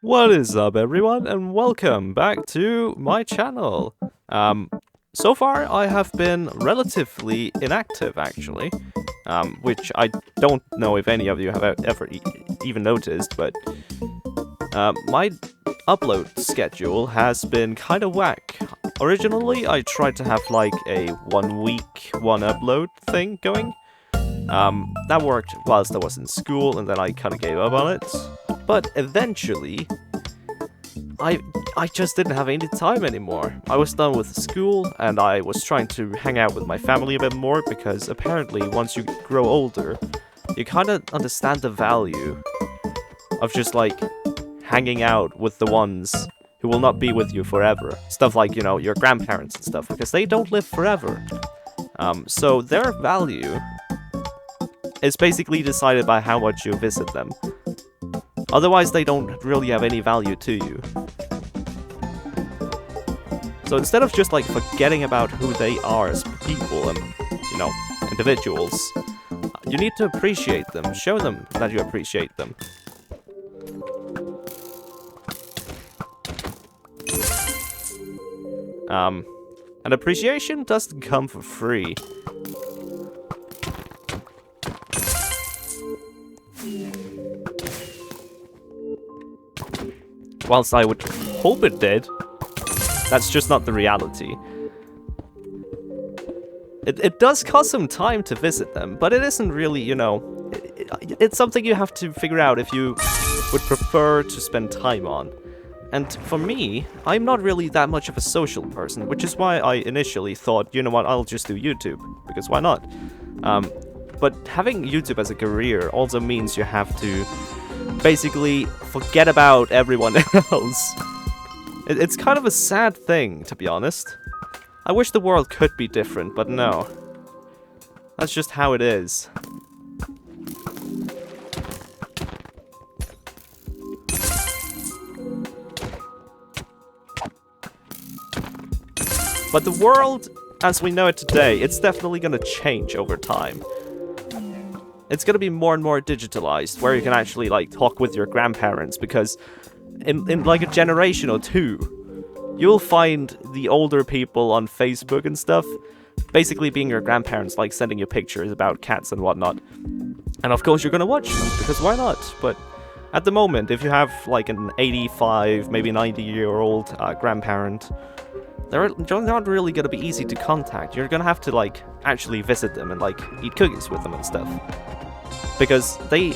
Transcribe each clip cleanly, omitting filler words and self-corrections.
What is up, everyone, and welcome back to my channel. So far I have been relatively inactive, actually, which I don't know if any of you have ever even noticed, but my upload schedule has been kind of whack. Originally, I tried to have like a 1 week, 1 upload thing going. That worked whilst I was in school, and then I kind of gave up on it. But eventually, I just didn't have any time anymore. I was done with school, and I was trying to hang out with my family a bit more, because apparently once you grow older, you kind of understand the value of just, like, hanging out with the ones who will not be with you forever. Stuff like, you know, your grandparents and stuff, because they don't live forever. So their value is basically decided by how much you visit them. Otherwise, they don't really have any value to you. So instead of just, like, forgetting about who they are as people and, you know, individuals, you need to appreciate them. Show them that you appreciate them. And appreciation doesn't come for free. Whilst I would hope it did, that's just not the reality. It does cost some time to visit them, but it isn't really, you know, it's something you have to figure out if you would prefer to spend time on. And for me, I'm not really that much of a social person, which is why I initially thought, you know what, I'll just do YouTube, because why not? But having YouTube as a career also means you have to basically forget about everyone else. It's kind of a sad thing, to be honest. I wish the world could be different, but no. That's just how it is. But the world, as we know it today, it's definitely gonna change over time. It's gonna be more and more digitalized, where you can actually, like, talk with your grandparents, because in like a generation or two, you'll find the older people on Facebook and stuff basically being your grandparents, like sending you pictures about cats and whatnot. And of course you're gonna watch them, because why not? But at the moment, if you have like an 85, maybe 90-year-old grandparent, they're not really gonna be easy to contact. You're gonna have to, like, actually visit them and, like, eat cookies with them and stuff. Because they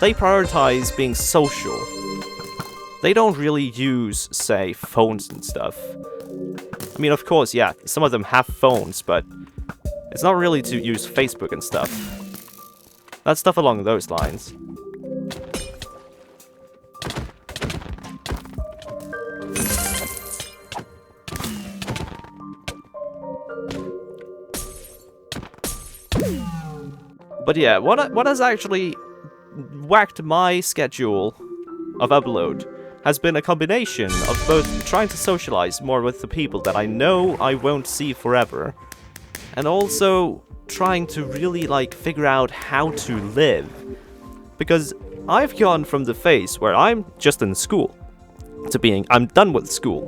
prioritize being social. They don't really use, say, phones and stuff. I mean, of course, yeah, some of them have phones, but it's not really to use Facebook and stuff. That's stuff along those lines. But yeah, what has actually whacked my schedule of upload has been a combination of both trying to socialize more with the people that I know I won't see forever, and also trying to really, like, figure out how to live. Because I've gone from the phase where I'm just in school to being, I'm done with school.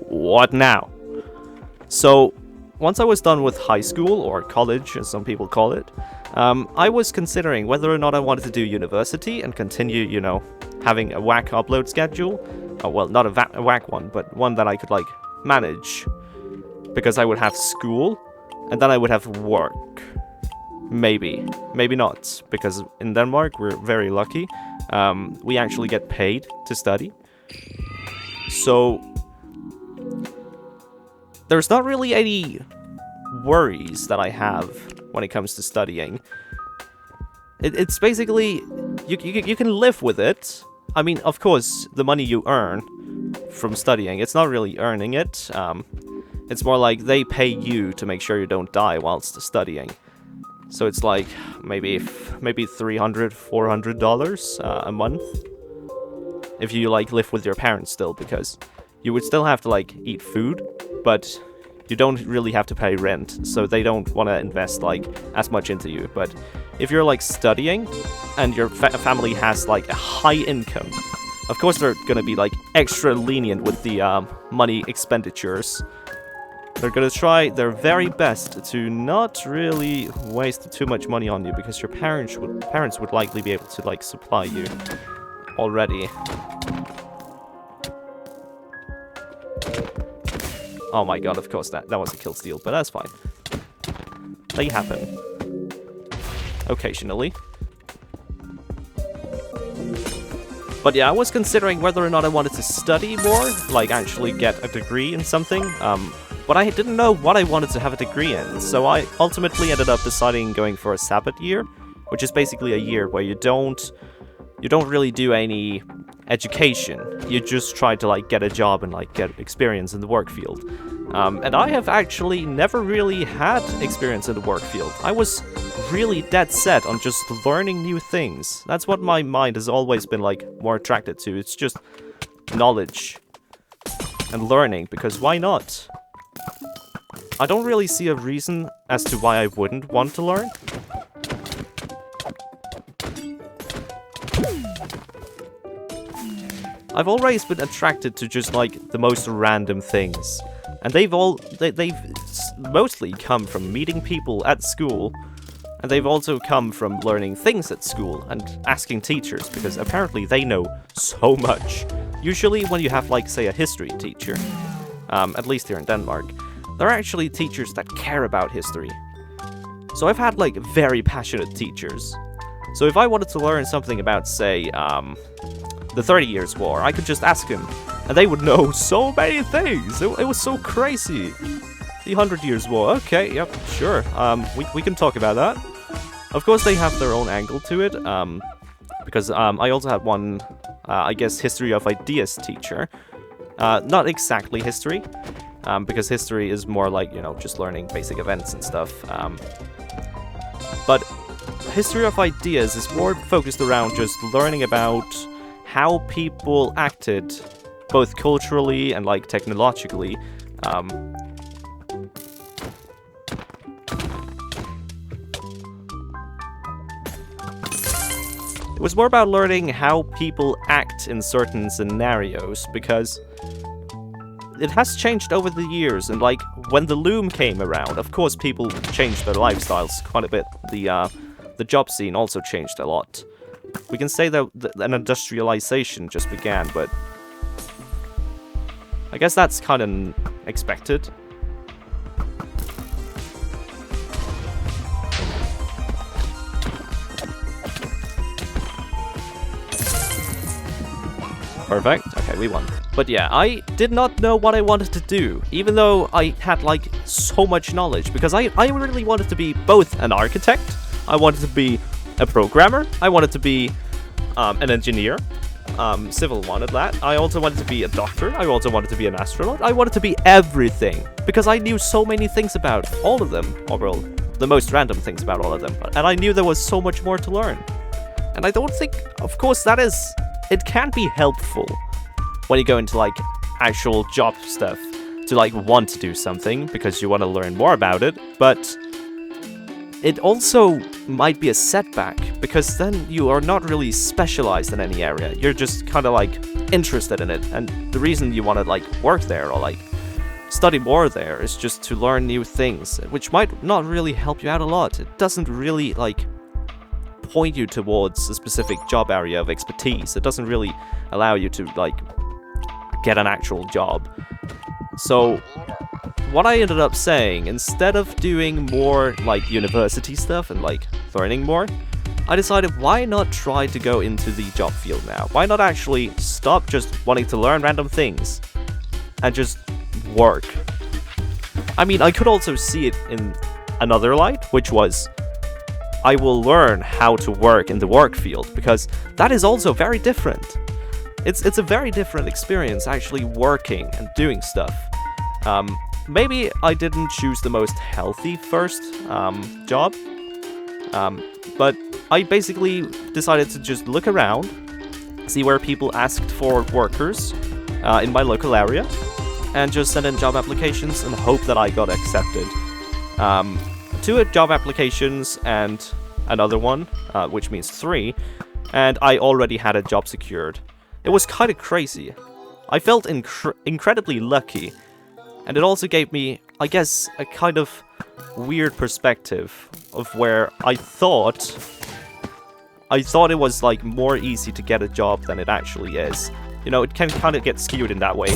What now? So, once I was done with high school, or college as some people call it, I was considering whether or not I wanted to do university and continue, you know, having a whack upload schedule. Well, not a whack one, but one that I could, like, manage. Because I would have school, and then I would have work. Maybe. Maybe not. Because in Denmark, we're very lucky. We actually get paid to study. So there's not really any worries that I have when it comes to studying. It's basically, you can live with it. I mean, of course, the money you earn from studying, it's not really earning it. It's more like they pay you to make sure you don't die whilst studying. So it's like maybe $300, $400 a month if you, like, live with your parents still, because you would still have to, like, eat food, but you don't really have to pay rent, so they don't want to invest, like, as much into you. But if you're, like, studying and your family has, like, a high income, Of course, they're gonna be, like, extra lenient with the money expenditures. They're gonna try their very best to not really waste too much money on you, because your parents would likely be able to, like, supply you already. Oh my god, of course that was a kill steal, but that's fine. They happen. Occasionally. But yeah, I was considering whether or not I wanted to study more, like actually get a degree in something, but I didn't know what I wanted to have a degree in, so I ultimately ended up deciding going for a Sabbat year, which is basically a year where you don't really do any education. You just try to, like, get a job and, like, get experience in the work field. And I have actually never really had experience in the work field. I was really dead set on just learning new things. That's what my mind has always been, like, more attracted to. It's just knowledge and learning, because why not? I don't really see a reason as to why I wouldn't want to learn. I've always been attracted to just, like, the most random things. And they've mostly come from meeting people at school, and they've also come from learning things at school and asking teachers, because apparently they know so much. Usually when you have, like, say, a history teacher, at least here in Denmark, they're actually teachers that care about history. So I've had, like, very passionate teachers. So if I wanted to learn something about, say, the 30 Years' War, I could just ask him, and they would know so many things. It was so crazy. The 100 Years' War, okay, yep, sure. We can talk about that. Of course, they have their own angle to it, because I also had one, I guess, history of ideas teacher. Not exactly history, because history is more like, you know, just learning basic events and stuff. But history of ideas is more focused around just learning about how people acted, both culturally and, like, technologically. It was more about learning how people act in certain scenarios, because it has changed over the years, and, like, when the loom came around, of course people changed their lifestyles quite a bit. The job scene also changed a lot. We can say that an industrialization just began, but I guess that's kind of expected. Perfect. Okay, we won. But yeah, I did not know what I wanted to do, even though I had, like, so much knowledge, because I really wanted to be both an architect, I wanted to be a programmer, I wanted to be an engineer. Civil wanted that. I also wanted to be a doctor. I also wanted to be an astronaut. I wanted to be everything, because I knew so many things about all of them, or well, the most random things about all of them, and I knew there was so much more to learn. And I don't think, of course, it can be helpful when you go into, like, actual job stuff to, like, want to do something because you want to learn more about it, but it also might be a setback, because then you are not really specialized in any area. You're just kind of, like, interested in it, and the reason you want to, like, work there or, like, study more there is just to learn new things, which might not really help you out a lot. It doesn't really, like, point you towards a specific job area of expertise. It doesn't really allow you to, like, get an actual job. So what I ended up saying, instead of doing more, like, university stuff and, like, learning more, I decided, why not try to go into the job field now? Why not actually stop just wanting to learn random things and just work? I mean, I could also see it in another light, which was, I will learn how to work in the work field, because that is also very different. It's a very different experience, actually working and doing stuff. Maybe I didn't choose the most healthy first job, but I basically decided to just look around, see where people asked for workers in my local area, and just send in job applications and hope that I got accepted. 2 job applications and another one, which means 3, and I already had a job secured. It was kind of crazy. I felt incredibly lucky, and it also gave me, I guess, a kind of weird perspective of where I thought it was like more easy to get a job than it actually is. You know, it can kind of get skewed in that way.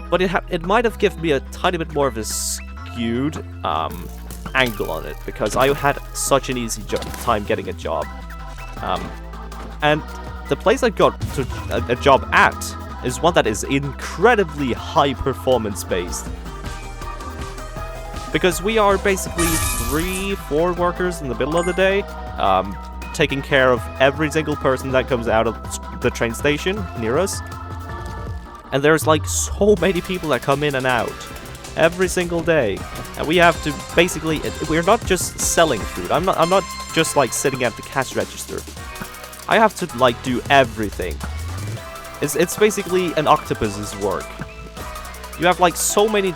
But it might have given me a tiny bit more of a skewed angle on it, because I had such an easy time getting a job. And the place I got a job at is one that is incredibly high performance based. Because we are basically 3-4 workers in the middle of the day, taking care of every single person that comes out of the train station near us. And there's like so many people that come in and out every single day. And we have to basically, we're not just selling food. I'm not just like sitting at the cash register. I have to like do everything. It's basically an octopus's work. You have like so many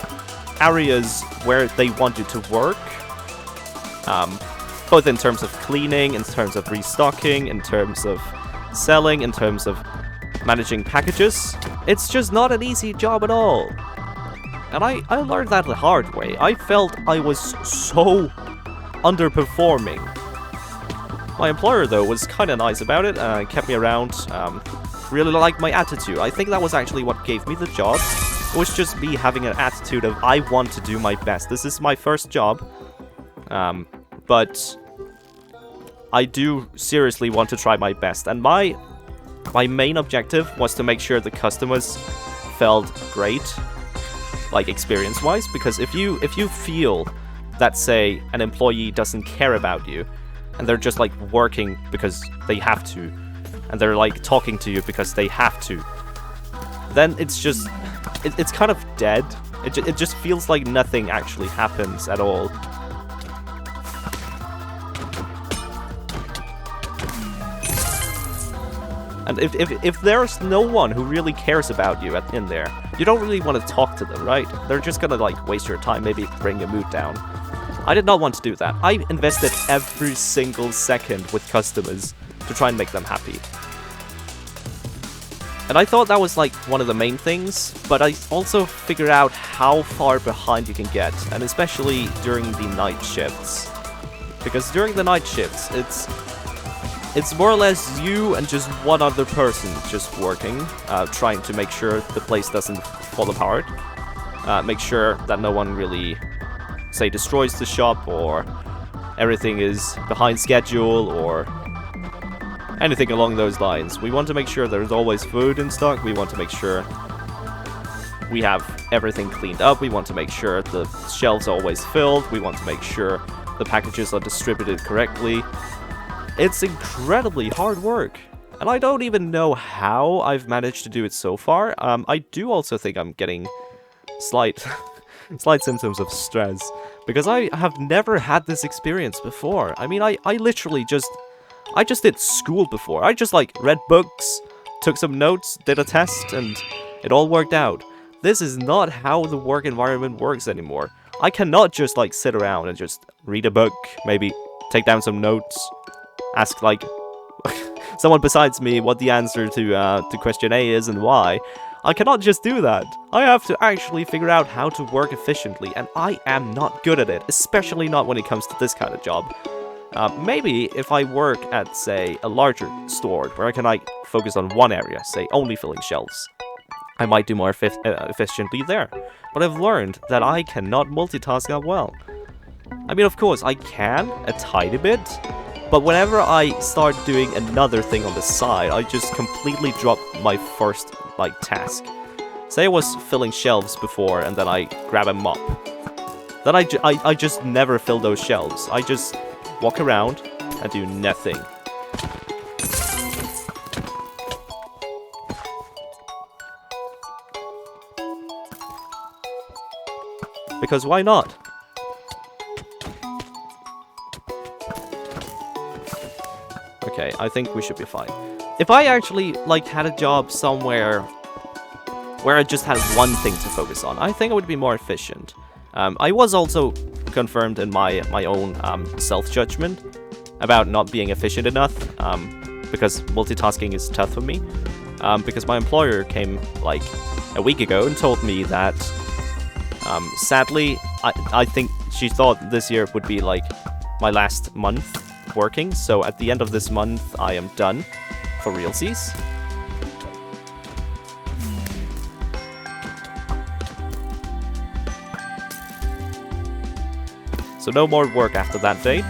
areas where they want you to work. Both in terms of cleaning, in terms of restocking, in terms of selling, in terms of managing packages. It's just not an easy job at all. And I learned that the hard way. I felt I was so underperforming. My employer, though, was kind of nice about it, kept me around, really liked my attitude. I think that was actually what gave me the job. It was just me having an attitude of, I want to do my best. This is my first job, but I do seriously want to try my best. And my main objective was to make sure the customers felt great, like experience-wise, because if you feel that, say, an employee doesn't care about you, and they're just like working because they have to, and they're like talking to you because they have to, then it's just, it's kind of dead. It just feels like nothing actually happens at all. And if there's no one who really cares about you in there, you don't really want to talk to them, right? They're just gonna like waste your time, maybe bring your mood down. I did not want to do that. I invested every single second with customers to try and make them happy. And I thought that was like one of the main things, but I also figured out how far behind you can get, and especially during the night shifts. Because during the night shifts, it's more or less you and just one other person just working, trying to make sure the place doesn't fall apart. Make sure that no one really, say, destroys the shop, or everything is behind schedule, or anything along those lines. We want to make sure there's always food in stock. We want to make sure we have everything cleaned up. We want to make sure the shelves are always filled. We want to make sure the packages are distributed correctly. It's incredibly hard work, and I don't even know how I've managed to do it so far. I do also think I'm getting slight symptoms of stress, because I have never had this experience before. I mean, I literally just did school before. I just like read books, took some notes, did a test, and it all worked out. This is not how the work environment works anymore. I cannot just like sit around and just read a book, maybe take down some notes, ask like someone besides me what the answer to question A is and why. I cannot just do that. I have to actually figure out how to work efficiently, and I am not good at it, especially not when it comes to this kind of job. Maybe if I work at, say, a larger store where I can like focus on one area, say only filling shelves, I might do more efficiently there. But I've learned that I cannot multitask that well. I mean, of course, I can a tiny bit, but whenever I start doing another thing on the side, I just completely drop my first like task. Say I was filling shelves before, and then I grab a mop. Then I just never fill those shelves. I just walk around and do nothing. Because why not? Okay, I think we should be fine. If I actually like had a job somewhere where I just had one thing to focus on, I think I would be more efficient. I was also confirmed in my own self-judgment about not being efficient enough, because multitasking is tough for me. because my employer came like a week ago and told me that sadly, I think she thought this year would be like my last month working, so at the end of this month I am done for realsies. So no more work after that date.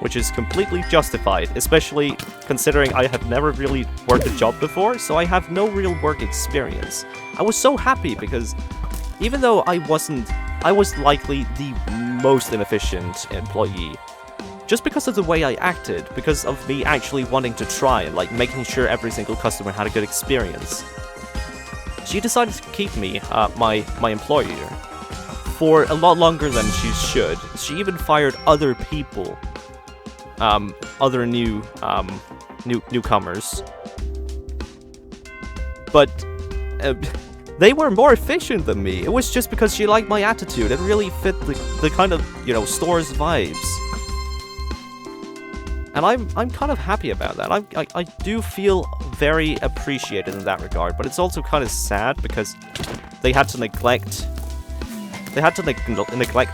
Which is completely justified, especially considering I have never really worked a job before, so I have no real work experience. I was so happy because even though I was likely the most inefficient employee, just because of the way I acted, because of me actually wanting to try and like making sure every single customer had a good experience, she decided to keep me, my employer, for a lot longer than she should. She even fired other people. Other newcomers, but they were more efficient than me. It was just because she liked my attitude. It really fit the kind of, you know, store's vibes, and I'm kind of happy about that. I do feel very appreciated in that regard, but it's also kind of sad because they had to neglect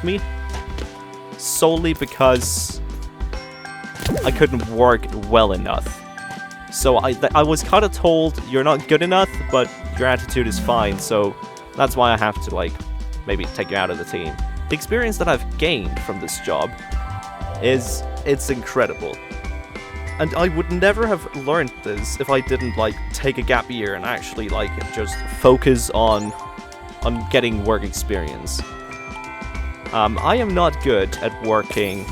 me solely because I couldn't work well enough. So I was kind of told, you're not good enough, but your attitude is fine, so that's why I have to, like, maybe take you out of the team. The experience that I've gained from this job it's incredible. And I would never have learned this if I didn't, like, take a gap year and actually, like, just focus on getting work experience. I am not good at working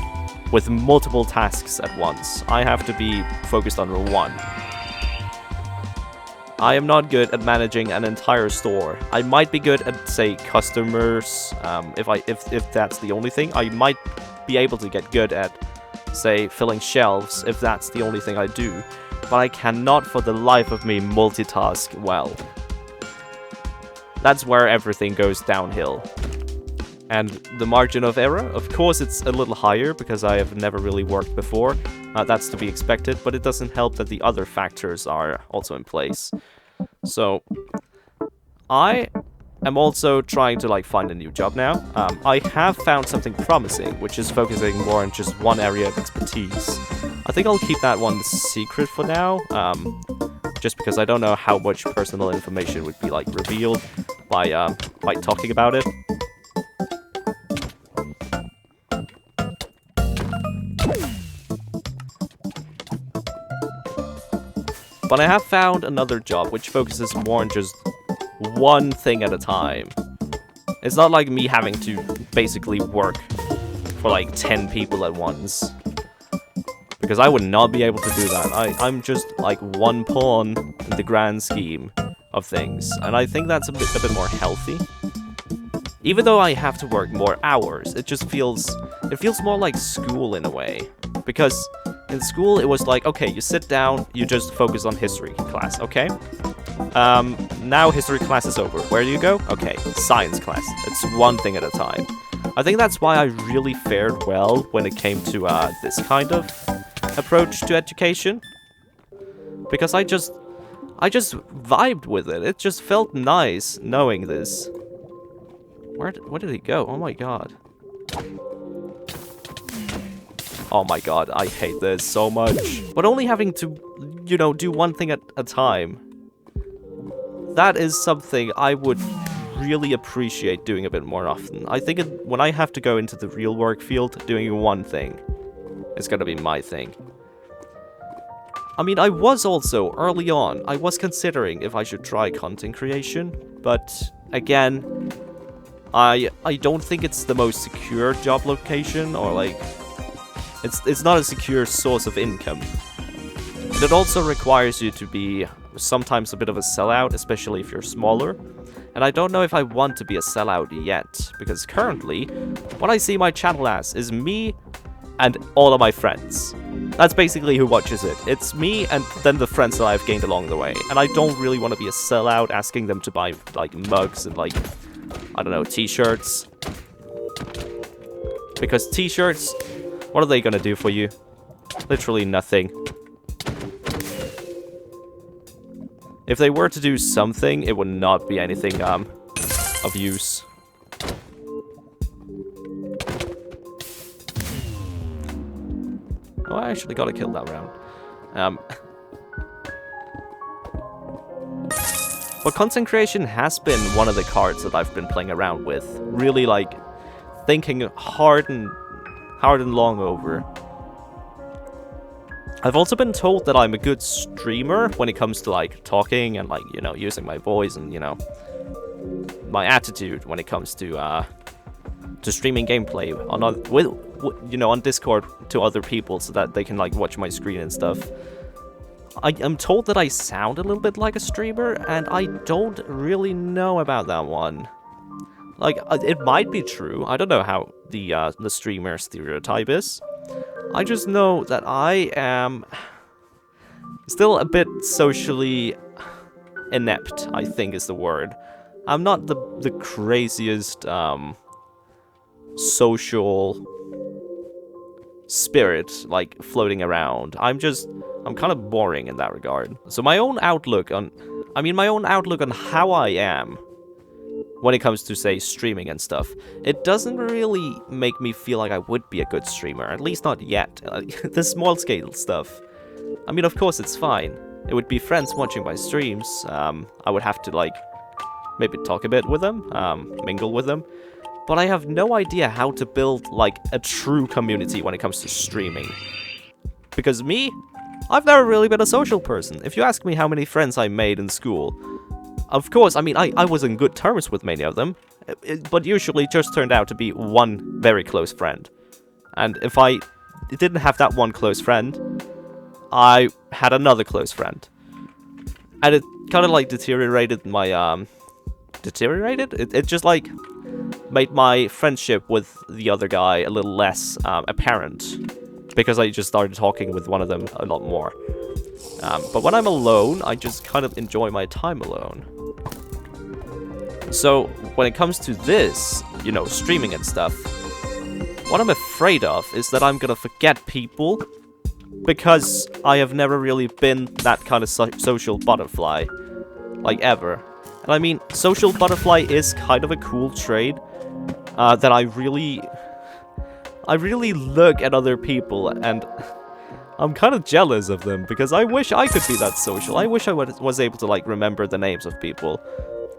with multiple tasks at once. I have to be focused on one. I am not good at managing an entire store. I might be good at, say, customers, if that's the only thing. I might be able to get good at, say, filling shelves, if that's the only thing I do. But I cannot for the life of me multitask well. That's where everything goes downhill. And the margin of error, of course, it's a little higher because I have never really worked before. That's to be expected, but it doesn't help that the other factors are also in place. So, I am also trying to, like, find a new job now. I have found something promising, which is focusing more on just one area of expertise. I think I'll keep that one secret for now, just because I don't know how much personal information would be, like, revealed by talking about it. But I have found another job which focuses more on just one thing at a time. It's not like me having to basically work for like 10 people at once. Because I would not be able to do that. I'm just like one pawn in the grand scheme of things. And I think that's a bit more healthy. Even though I have to work more hours, it feels more like school in a way. Because in school, it was like, okay, you sit down, you just focus on history class, okay? Now history class is over. Where do you go? Okay, science class. It's one thing at a time. I think that's why I really fared well when it came to this kind of approach to education. Because I just vibed with it. It just felt nice knowing this. Where did he go? Oh my god. Oh my god, I hate this so much. But only having to, you know, do one thing at a time. That is something I would really appreciate doing a bit more often. I think when I have to go into the real work field, doing one thing is gonna be my thing. I mean, I was also, early on, I was considering if I should try content creation. But, again, I don't think it's the most secure job location, or like... It's not a secure source of income. And it also requires you to be sometimes a bit of a sellout, especially if you're smaller. And I don't know if I want to be a sellout yet, because currently, what I see my channel as is me and all of my friends. That's basically who watches it. It's me and then the friends that I've gained along the way. And I don't really want to be a sellout asking them to buy, like, mugs and, like, I don't know, t-shirts. Because t-shirts, what are they gonna do for you? Literally nothing. If they were to do something, it would not be anything, of use. Oh, I actually gotta kill that round. But content creation has been one of the cards that I've been playing around with. Really, like, thinking hard and long over. I've also been told that I'm a good streamer when it comes to, like, talking and, like, you know, using my voice and, you know, my attitude when it comes to streaming gameplay on Discord to other people so that they can, like, watch my screen and stuff. I'm told that I sound a little bit like a streamer, and I don't really know about that one. Like, it might be true. I don't know how the streamer stereotype is. I just know that I am still a bit socially inept, I think is the word. I'm not the craziest social spirit, like, floating around. I'm kind of boring in that regard. So my own outlook on how I am when it comes to, say, streaming and stuff, it doesn't really make me feel like I would be a good streamer, at least not yet. The small-scale stuff, I mean, of course it's fine. It would be friends watching my streams. I would have to, like, maybe talk a bit with them, mingle with them. But I have no idea how to build, like, a true community when it comes to streaming. Because me, I've never really been a social person. If you ask me how many friends I made in school, of course, I mean, I was in good terms with many of them, but usually it just turned out to be one very close friend. And if I didn't have that one close friend, I had another close friend. And it kind of, like, deteriorated my, It just, like, made my friendship with the other guy a little less apparent, because I just started talking with one of them a lot more. But when I'm alone, I just kind of enjoy my time alone. So when it comes to this, you know, streaming and stuff, what I'm afraid of is that I'm gonna forget people, because I have never really been that kind of social butterfly, like, ever. And I mean, social butterfly is kind of a cool trait that I really look at other people and I'm kind of jealous of them, because I wish I could be that social. I wish I was able to, like, remember the names of people.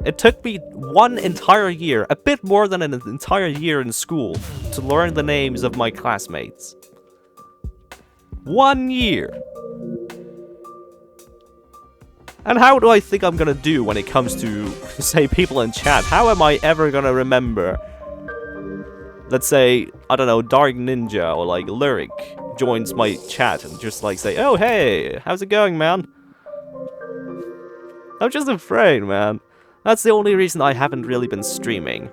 It took me one entire year, a bit more than an entire year in school, to learn the names of my classmates. 1 year! And how do I think I'm gonna do when it comes to, say, people in chat? How am I ever gonna remember, let's say, I don't know, Dark Ninja or, like, Lyric joins my chat and just, like, say, oh, hey, how's it going, man? I'm just afraid, man. That's the only reason I haven't really been streaming.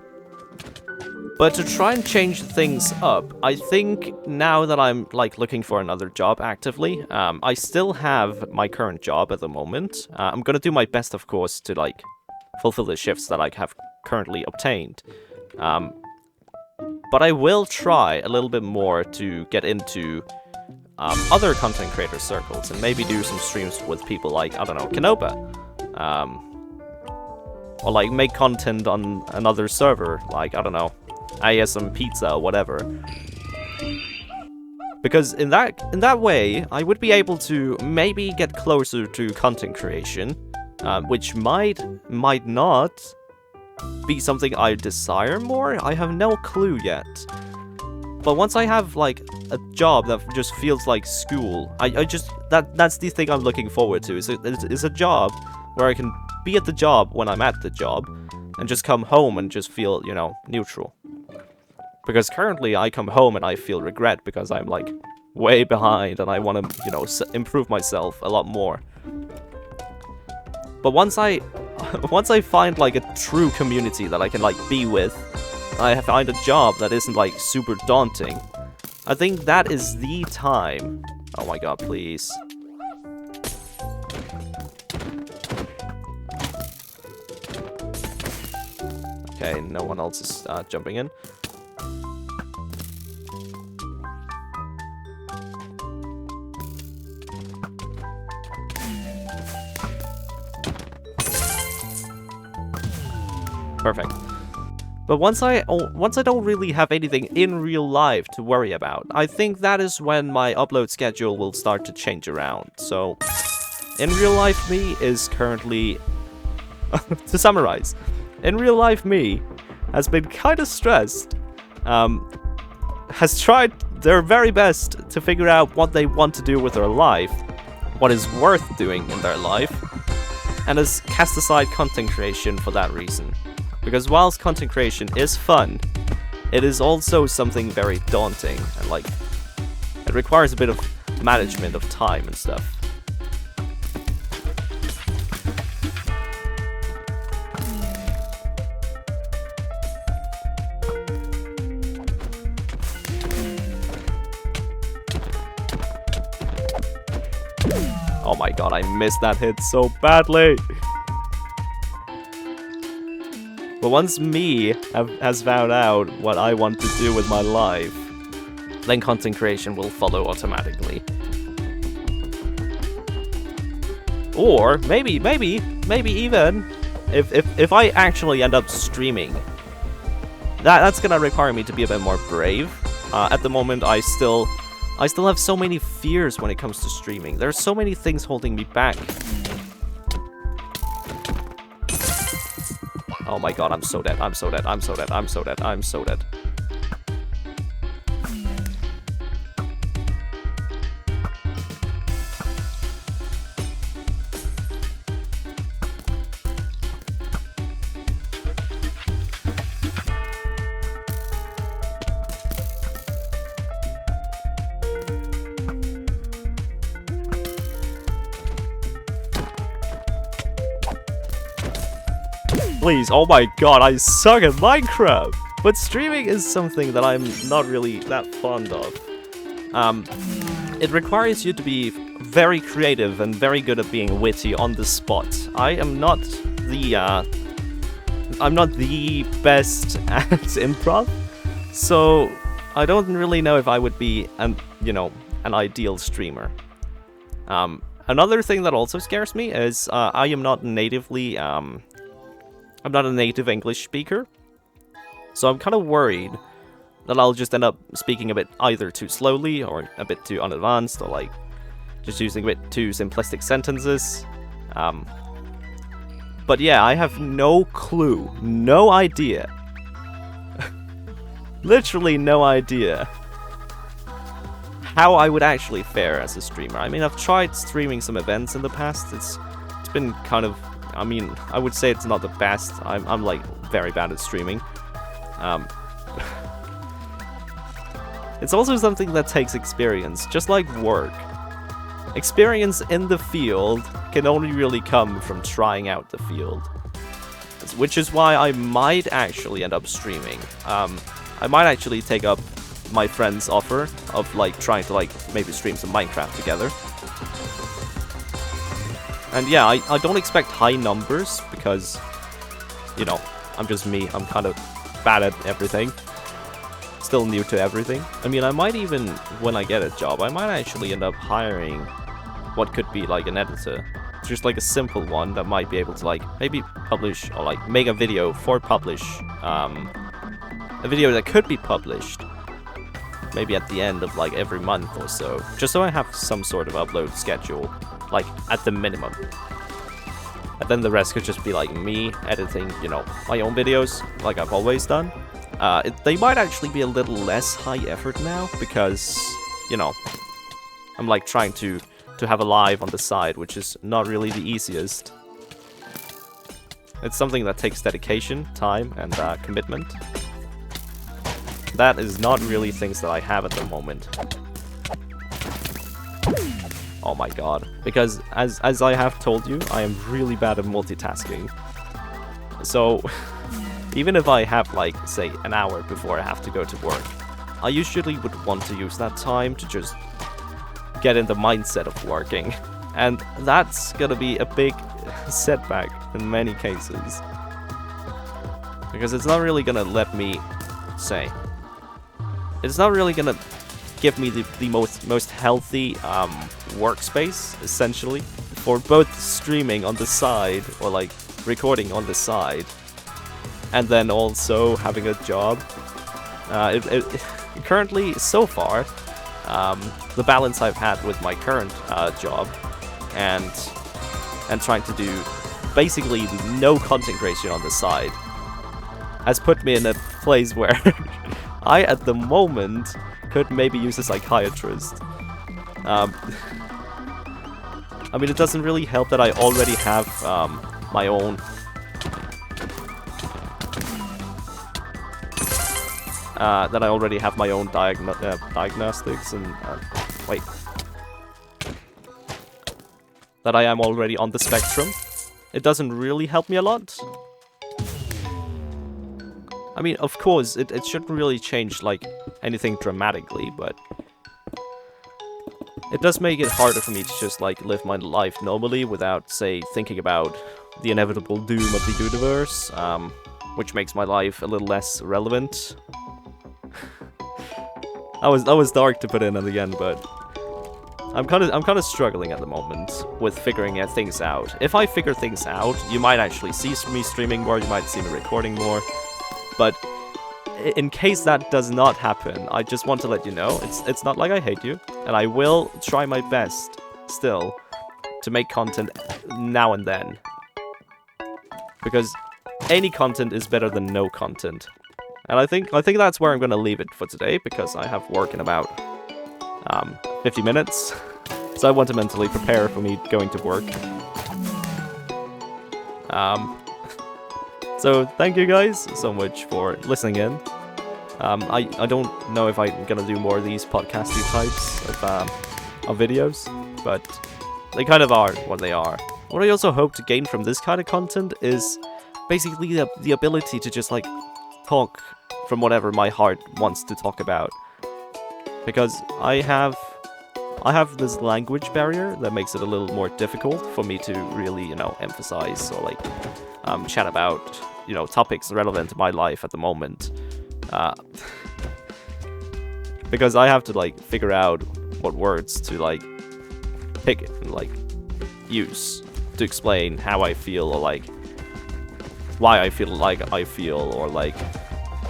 But to try and change things up, I think now that I'm, like, looking for another job actively, I still have my current job at the moment. I'm gonna do my best, of course, to, like, fulfill the shifts that I have currently obtained. But I will try a little bit more to get into other content creator circles and maybe do some streams with people like, I don't know, Kenoba. Or, like, make content on another server, like, I don't know, ASM Pizza or whatever. Because in that way, I would be able to maybe get closer to content creation, which might not be something I desire more. I have no clue yet. But once I have, like, a job that just feels like school, that's the thing I'm looking forward to. Is a job where I can be at the job when I'm at the job, and just come home and just feel, you know, neutral. Because currently I come home and I feel regret because I'm, like, way behind and I want to, you know, improve myself a lot more. But once I find, like, a true community that I can, like, be with, I find a job that isn't, like, super daunting, I think that is the time Oh my god, please. Okay, no one else is jumping in. Perfect. But once I don't really have anything in real life to worry about, I think that is when my upload schedule will start to change around. So, in real life me is currently... to summarize, in real life me has been kind of stressed, has tried their very best to figure out what they want to do with their life, what is worth doing in their life, and has cast aside content creation for that reason. Because whilst content creation is fun, it is also something very daunting, and like, it requires a bit of management of time and stuff. Oh my god, I missed that hit so badly! But once me has found out what I want to do with my life, then content creation will follow automatically. Or maybe even if I actually end up streaming, that's gonna require me to be a bit more brave. At the moment, I still have so many fears when it comes to streaming. There's so many things holding me back. Oh my god, I'm so dead, I'm so dead, I'm so dead, I'm so dead, I'm so dead. Please, oh my god, I suck at Minecraft! But streaming is something that I'm not really that fond of. It requires you to be very creative and very good at being witty on the spot. I'm not the best at improv, so I don't really know if I would be an ideal streamer. Another thing that also scares me is I am not natively I'm not a native English speaker, so I'm kind of worried that I'll just end up speaking a bit either too slowly or a bit too unadvanced, or like just using a bit too simplistic sentences. But yeah, I have no clue, no idea, literally no idea how I would actually fare as a streamer. I mean, I've tried streaming some events in the past. It's been kind of, I mean, I would say it's not the best. I'm like very bad at streaming. It's also something that takes experience, just like work. Experience in the field can only really come from trying out the field. Which is why I might actually end up streaming. I might actually take up my friend's offer of like trying to like maybe stream some Minecraft together. And yeah, I don't expect high numbers because, you know, I'm just me. I'm kind of bad at everything. Still new to everything. I mean, I might even, when I get a job, I might actually end up hiring what could be like an editor. Just like a simple one that might be able to like maybe publish or like make a video for publish. A video that could be published maybe at the end of like every month or so. Just so I have some sort of upload schedule, like at the minimum. And then the rest could just be like me editing, you know, my own videos like I've always done. They might actually be a little less high effort now because, you know, I'm like trying to have a live on the side, which is not really the easiest. It's something that takes dedication, time, and commitment. That is not really things that I have at the moment. Oh my god. Because, as I have told you, I am really bad at multitasking. So, even if I have, like, say, an hour before I have to go to work, I usually would want to use that time to just get in the mindset of working. And that's gonna be a big setback in many cases. Because it's not really gonna let me say. It's not really gonna give me the most healthy workspace, essentially, for both streaming on the side or like recording on the side, and then also having a job. Currently, so far, the balance I've had with my current job and trying to do basically no content creation on the side has put me in a place where I, at the moment, could maybe use a psychiatrist. I mean, it doesn't really help that I already have my own diagnostics and wait, that I am already on the spectrum. It doesn't really help me a lot. I mean, of course, it shouldn't really change, like, anything dramatically, but it does make it harder for me to just, like, live my life normally without, say, thinking about the inevitable doom of the universe, which makes my life a little less relevant. That was dark to put in at the end, but I'm kind of struggling at the moment with figuring things out. If I figure things out, you might actually see me streaming more, you might see me recording more. But in case that does not happen, I just want to let you know, it's not like I hate you, and I will try my best still to make content now and then. Because any content is better than no content. And I think that's where I'm going to leave it for today, because I have work in about 50 minutes. So I want to mentally prepare for me going to work. So thank you guys so much for listening in. I don't know if I'm gonna do more of these podcasty types of videos, but they kind of are what they are. What I also hope to gain from this kind of content is basically the ability to just like talk from whatever my heart wants to talk about. Because I have this language barrier that makes it a little more difficult for me to really, you know, emphasize or like chat about, you know, topics relevant to my life at the moment. Because I have to like figure out what words to like pick and like use to explain how I feel, or like why I feel like I feel, or like,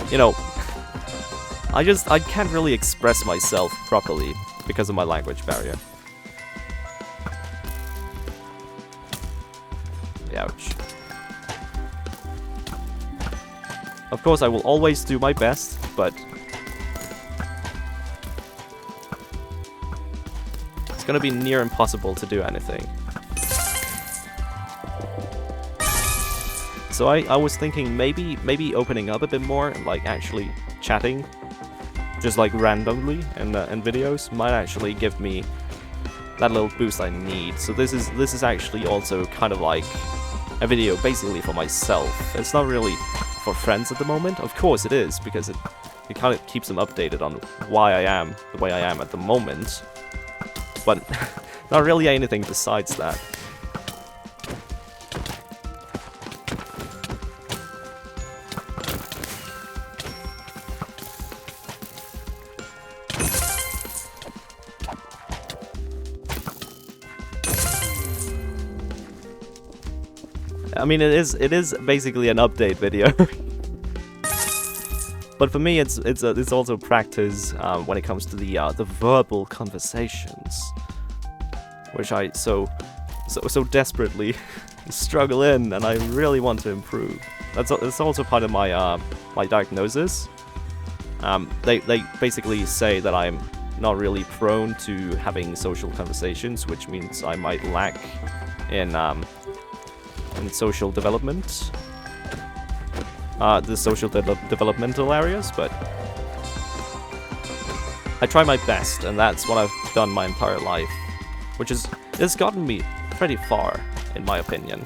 you know, I can't really express myself properly because of my language barrier. Ouch. Of course, I will always do my best, but it's gonna be near impossible to do anything. So I was thinking maybe opening up a bit more and like actually chatting, just like randomly in videos, might actually give me that little boost I need. So this is actually also kind of like a video basically for myself. It's not really for friends at the moment. Of course it is, because it kind of keeps them updated on why I am the way I am at the moment, but not really anything besides that. I mean, it is basically an update video. But for me, it's also practice when it comes to the verbal conversations, which I so desperately struggle in, and I really want to improve. That's also part of my my diagnosis. They basically say that I'm not really prone to having social conversations, which means I might lack in social development, the social developmental areas, but I try my best, and that's what I've done my entire life, which has gotten me pretty far, in my opinion.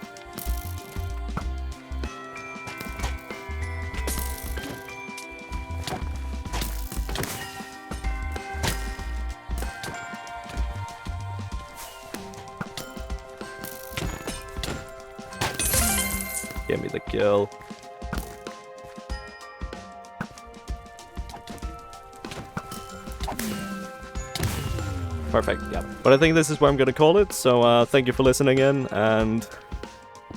the kill. Perfect, yeah. But I think this is where I'm gonna call it, so thank you for listening in, and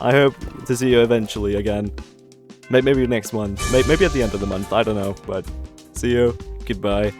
I hope to see you eventually again. Maybe next month, maybe at the end of the month, I don't know, but see you, goodbye.